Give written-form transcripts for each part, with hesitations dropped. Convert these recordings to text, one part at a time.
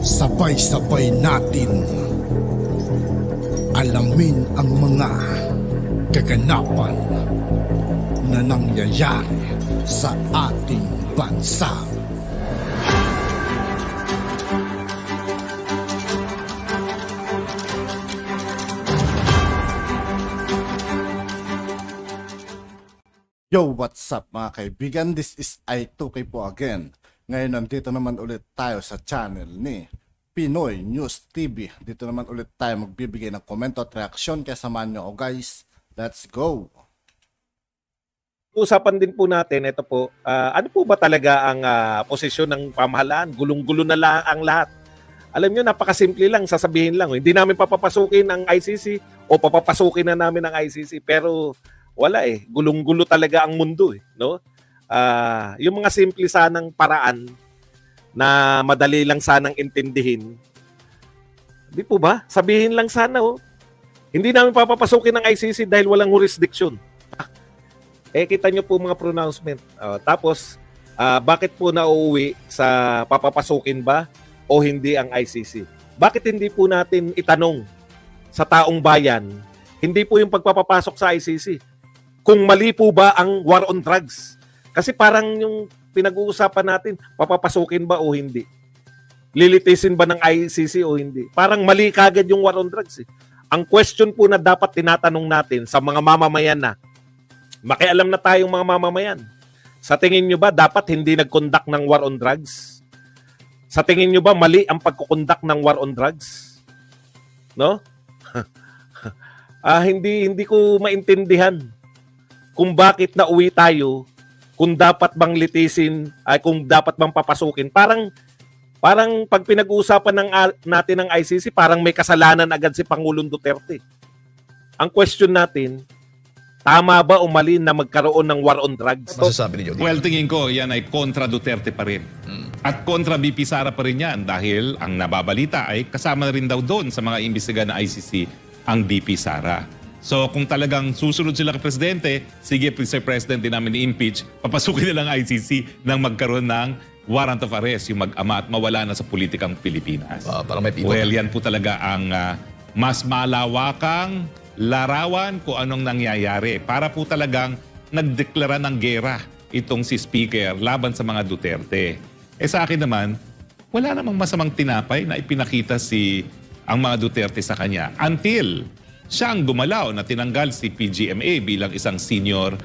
Sabay-sabay natin alamin ang mga kaganapan na nangyayari sa ating bansa. Yo, what's up mga kaibigan? This is I2K po again. Ngayon nandito naman ulit tayo sa channel ni Pinoy News TV. Dito naman ulit tayo magbibigay ng komento at reaksyon. Kaya samahan nyo ako guys. Let's go! Usapan din po natin, ito po, ano po ba talaga ang posisyon ng pamahalaan? Gulong-gulo na lang ang lahat. Alam nyo, napakasimple lang, sasabihin lang. Hindi namin papapasukin ang ICC o papapasukin na namin ang ICC. Pero wala eh, gulong-gulo talaga ang mundo eh, no? Yung mga simple sanang paraan na madali lang sanang intindihin. Di po ba? Sabihin lang sana, oh. Hindi namin papapasukin ng ICC dahil walang jurisdiction. Kita nyo po mga pronouncement. Tapos, bakit po nauuwi sa papapasukin ba o hindi ang ICC? Bakit hindi po natin itanong sa taong bayan, hindi po yung pagpapapasok sa ICC, kung mali po ba ang war on drugs? Kasi parang yung pinag-uusapan natin, papapasukin ba o hindi? Lilitisin ba ng ICC o hindi? Parang mali kagad yung war on drugs eh. Ang question po na dapat tinatanong natin sa mga mamamayan na, makialam na tayong mga mamamayan, sa tingin nyo ba dapat hindi nag-conduct ng war on drugs? Sa tingin nyo ba mali ang pagkukonduct ng war on drugs? No? Hindi ko maintindihan kung bakit nauwi tayo, kung dapat bang litisin, ay kung dapat bang papasukin. Parang pag pinag-uusapan natin ng ICC, parang may kasalanan agad si Pangulong Duterte. Ang question natin, tama ba o mali na magkaroon ng war on drugs? Masasabi ni Jody? Well, tingin ko yan ay kontra Duterte pa rin. At kontra BP Sara pa rin yan dahil ang nababalita ay kasama na rin daw doon sa mga imbestiga ng ICC ang BP Sara. So kung talagang susunod sila kay Presidente, sige, Mr. President, din namin i-impeach, papasukin nilang ICC nang magkaroon ng warrant of arrest, yung mag-ama at mawala na sa politikang Pilipinas. Parang may pivot. Well, yan po talaga ang mas malawakang larawan kung anong nangyayari para po talagang nagdeklara ng gera itong si Speaker laban sa mga Duterte. Sa akin naman, wala namang masamang tinapay na ipinakita ang mga Duterte sa kanya until siya ang gumalaw na tinanggal si PGMA bilang isang senior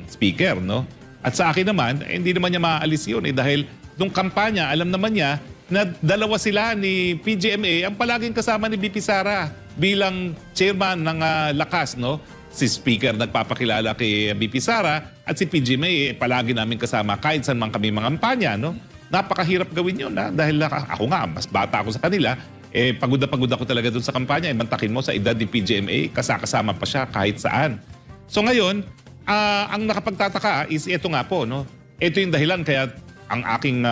speaker, no? At sa akin naman, hindi naman niya maaalis yun dahil nung kampanya, alam naman niya na dalawa sila ni PGMA ang palaging kasama ni BP Sara bilang chairman ng Lakas, no? Si Speaker nagpapakilala kay BP Sara at si PGMA palagi namin kasama kahit saan man kami mga kampanya, no? Napakahirap gawin yun, dahil ako nga, mas bata ako sa kanila. Pagod na pagod ako talaga doon sa kampanya. Mantakin mo sa edad ni PGMA, kasama pa siya kahit saan. So ngayon, ang nakapagtataka is ito nga po, no? Ito yung dahilan kaya ang aking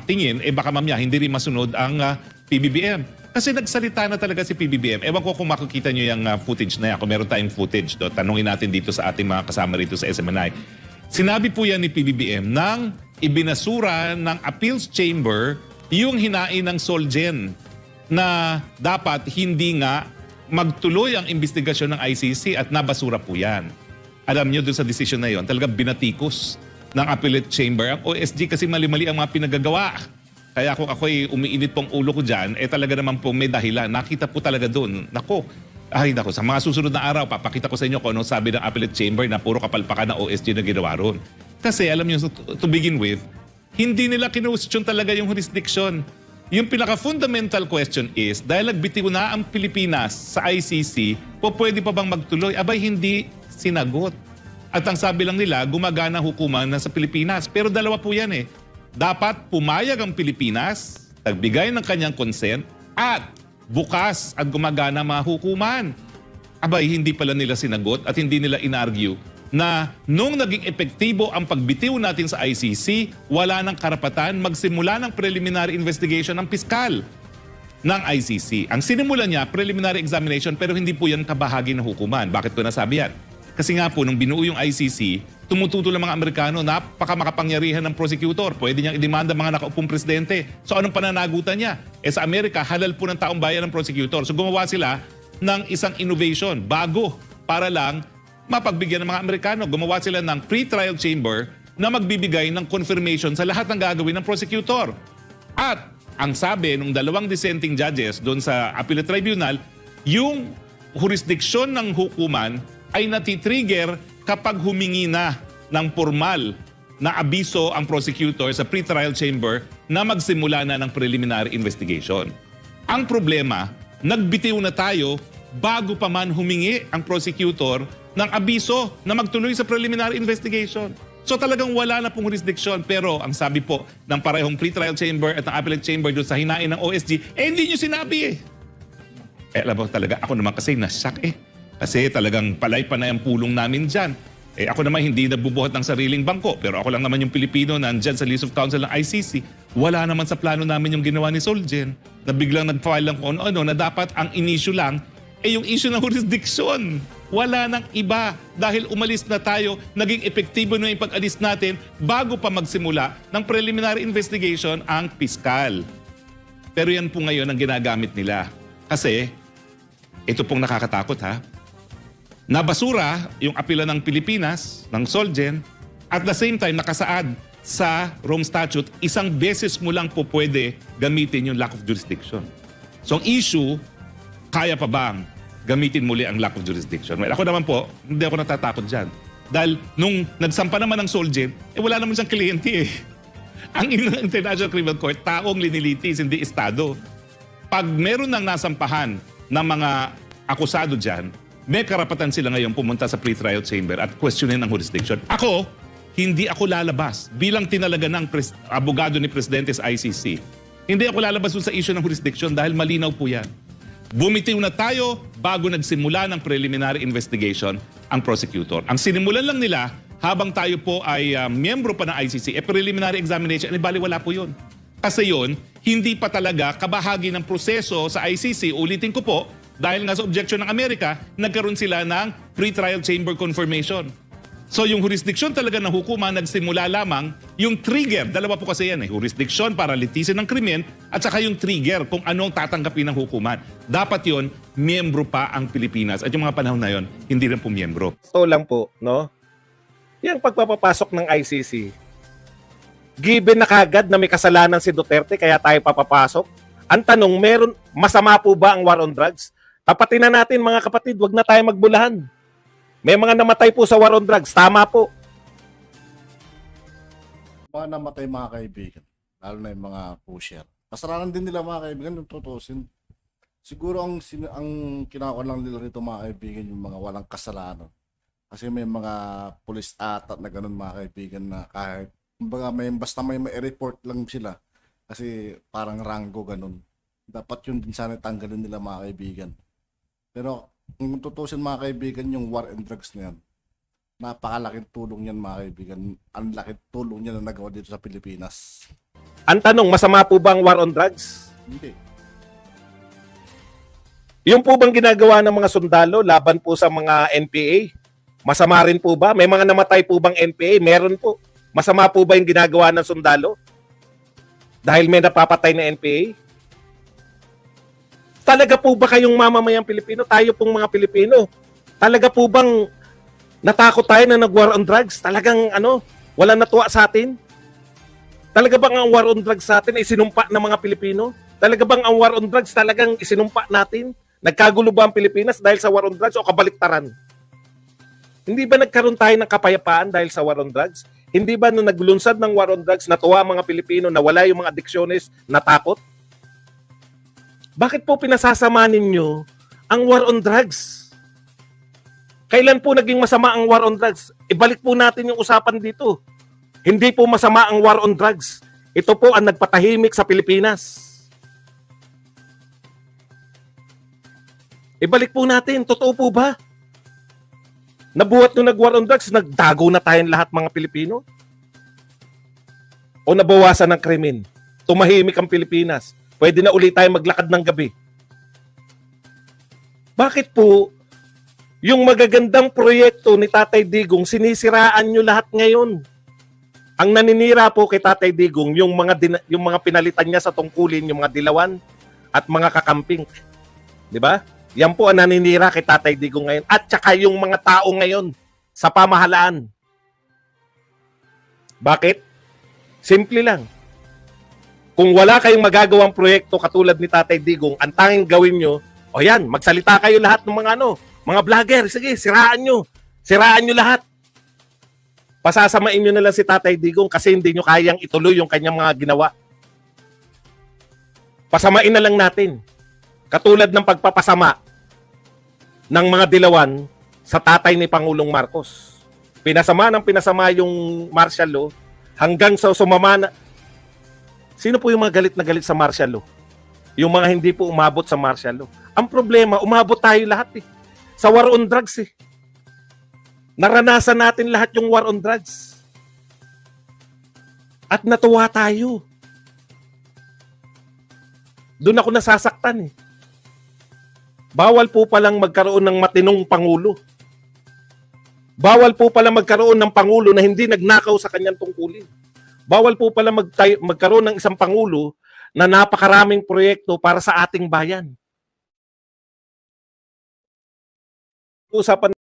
tingin, baka mamaya hindi rin masunod ang PBBM. Kasi nagsalita na talaga si PBBM. Ewan ko kung makikita nyo yung footage na yan. Kung meron tayong footage, tanungin natin dito sa ating mga kasama rito sa SMNI. Sinabi po yan ni PBBM nang ibinasura ng Appeals Chamber yung hinain ng Solgen na dapat hindi nga magtuloy ang investigasyon ng ICC at nabasura po yan. Alam nyo doon sa decision na yon, talaga binatikos ng Appellate Chamber ang OSG kasi mali-mali ang mga pinagagawa. Kaya kung ako'y umiinit pong ulo ko dyan, talaga naman po may dahilan. Nakita po talaga doon. Nako, sa mga susunod na araw, papakita ko sa inyo kung anong sabi ng Appellate Chamber na puro kapalpakan ng OSG na ginawa ron. Kasi alam nyo, to begin with, hindi nila kinwestiyon talaga yung jurisdiction. Yung pinaka-fundamental question is, dahil nagbitiw na ang Pilipinas sa ICC, pwede pa bang magtuloy? Abay, hindi sinagot. At ang sabi lang nila, gumagana hukuman na sa Pilipinas. Pero dalawa po yan eh. Dapat pumayag ang Pilipinas, nagbigay ng kanyang consent, at bukas at gumagana mga hukuman. Abay, hindi pala nila sinagot at hindi nila inargue na nung naging epektibo ang pagbitiw natin sa ICC, wala nang karapatan magsimula ng preliminary investigation ng piskal ng ICC. Ang sinimulan niya, preliminary examination, pero hindi po yan kabahagi ng hukuman. Bakit ko nasabi yan? Kasi nga po, nung binuo yung ICC, Tumututol ang mga Amerikano, napakamakapangyarihan ng prosecutor. Pwede niyang idemanda mga nakaupong presidente. So anong pananagutan niya? Sa Amerika, halal po ng taong bayan ng prosecutor. So gumawa sila ng isang innovation, bago, para lang mapagbigyan ng mga Amerikano. Gumawa sila ng pre-trial chamber na magbibigay ng confirmation sa lahat ng gagawin ng prosecutor. At ang sabi ng 2 dissenting judges doon sa Appellate Tribunal, yung jurisdiction ng hukuman ay natitrigger kapag humingi na ng formal na abiso ang prosecutor sa pre-trial chamber na magsimula na ng preliminary investigation. Ang problema, nagbitiw na tayo bago pa man humingi ang prosecutor ng abiso na magtuloy sa preliminary investigation. So talagang wala na pong jurisdiction, pero ang sabi po ng parehong pre-trial chamber at ng appellate chamber doon sa hinain ng OSG, hindi nyo sinabi alam mo talaga, ako naman kasi nasyak Kasi talagang palay-panay ang pulong namin dyan. Ako naman hindi nabubuhat ng sariling bangko, pero ako lang naman yung Pilipino na nandyan sa list of counsel ng ICC. Wala naman sa plano namin yung ginawa ni Solgen, na biglang nag-file lang kung ano-ano, na dapat ang in-issue lang yung issue ng jurisdiction. Wala nang iba dahil umalis na tayo, naging epektibo na yung pag-alis natin bago pa magsimula ng preliminary investigation ang piskal. Pero yan po ngayon ang ginagamit nila. Kasi, ito pong nakakatakot nabasura yung apela ng Pilipinas, ng Solgen, at the same time nakasaad sa Rome Statute, isang beses mo lang po pwede gamitin yung lack of jurisdiction. So ang issue, kaya pa bang gamitin muli ang lack of jurisdiction? Well, ako naman po, hindi ako natatakot dyan. Dahil nung nagsampa naman ng Solgen, wala naman siyang kliyente Ang International Criminal Court, taong linilitis, hindi estado. Pag meron nang nasampahan ng mga akusado dyan, may karapatan sila ngayon pumunta sa pre-trial chamber at questionin ang jurisdiction. Ako, hindi ako lalabas bilang tinalaga ng abogado ni Presidente sa ICC. Hindi ako lalabas sa issue ng jurisdiction dahil malinaw po yan. Bumitiw na tayo bago nagsimula ng preliminary investigation ang prosecutor. Ang sinimulan lang nila habang tayo po ay miyembro pa ng ICC, preliminary examination, baliwala po yun. Kasi yun, hindi pa talaga kabahagi ng proseso sa ICC. Ulitin ko po, dahil nga sa objection ng Amerika, nagkaroon sila ng pre-trial chamber confirmation. So yung jurisdiction talaga ng hukuman nagsimula lamang, yung trigger, dalawa po kasi yan jurisdiction para litisin ng krimen at saka yung trigger kung anong tatanggapin ng hukuman. Dapat yon miyembro pa ang Pilipinas at yung mga panahon na yon, hindi rin po miyembro. So lang po, no? Yung pagpapapasok ng ICC, given na kagad na may kasalanan si Duterte kaya tayo papapasok, ang tanong, masama po ba ang war on drugs? Tapatin na natin mga kapatid, wag na tayo magbulahan. May mga namatay po sa war on drugs, tama po. Mga namatay mga kaibigan, lalo na yung mga pusher. Kasalanan din nila mga kaibigan, yung tutusin. Siguro ang kinakakuha lang nila rito mga kaibigan, yung mga walang kasalanan. Kasi may mga police atat na ganun mga kaibigan na kahit basta may report lang sila. Kasi parang ranggo ganun. Dapat yun din sana tanggalin nila mga kaibigan. Pero kung tutusin mga kaibigan yung war and drugs na yan, napakalaking tulong yan mga kaibigan. Ang laking tulong yan na nagawa dito sa Pilipinas. Ang tanong, masama po ba ang war on drugs? Hindi. Yung po bang ginagawa ng mga sundalo laban po sa mga NPA? Masama rin po ba? May mga namatay po bang NPA? Meron po. Masama po ba yung ginagawa ng sundalo? Dahil may napapatay na NPA? Talaga po ba kayong mamamayang Pilipino? Tayo pong mga Pilipino. Talaga po bang natakot tayo na nag-war on drugs? Talagang wala natuwa sa atin? Talaga bang ang war on drugs sa atin ay sinumpa ng mga Pilipino? Talaga bang ang war on drugs talagang isinumpa natin? Nagkagulo ba ang Pilipinas dahil sa war on drugs o kabaliktaran? Hindi ba nagkaroon tayo ng kapayapaan dahil sa war on drugs? Hindi ba nung naglunsad ng war on drugs, natuwa ang mga Pilipino na wala yung mga adiksyonist, natakot? Bakit po pinasasama ninyo ang war on drugs? Kailan po naging masama ang war on drugs? Ibalik po natin yung usapan dito. Hindi po masama ang war on drugs. Ito po ang nagpatahimik sa Pilipinas. Ibalik po natin. Totoo po ba? Nabuhat nung nag-war on drugs, nagdago na tayong lahat mga Pilipino? O nabawasan ng krimen? Tumahimik ang Pilipinas? Pwede na ulit tayo maglakad ng gabi? Bakit po Yung magagandang proyekto ni Tatay Digong, sinisiraan nyo lahat ngayon. Ang naninira po kay Tatay Digong, yung mga pinalitan niya sa tungkulin, yung mga dilawan at mga kakamping. Di ba? Yan po ang naninira kay Tatay Digong ngayon. At saka yung mga tao ngayon sa pamahalaan. Bakit? Simple lang. Kung wala kayong magagawang proyekto katulad ni Tatay Digong, ang tanging gawin nyo, o yan, magsalita kayo lahat ng mga vlogger. Sige, siraan nyo. Siraan nyo lahat. Pasasamain nyo na lang si Tatay Digong kasi hindi nyo kayang ituloy yung kanyang mga ginawa. Pasamain na lang natin. Katulad ng pagpapasama ng mga dilawan sa tatay ni Pangulong Marcos. Pinasama yung martial law hanggang sa sumama na. Sino po yung mga galit na galit sa martial law? Yung mga hindi po umabot sa martial law. Ang problema, umabot tayo lahat sa war on drugs Naranasan natin lahat yung war on drugs. At natuwa tayo. Doon ako nasasaktan Bawal po palang magkaroon ng matinong pangulo. Bawal po palang magkaroon ng pangulo na hindi nagnakaw sa kanyang tungkulin. Bawal po pala magkaroon ng isang pangulo na napakaraming proyekto para sa ating bayan. Usapan.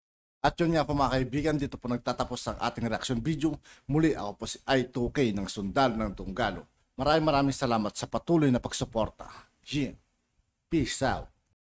At yun nga po mga kaibigan, dito po nagtatapos ang ating reaction video. Muli ako po si I2K ng Sundalo ng Tunggalo. Maraming salamat sa patuloy na pagsuporta. Peace out.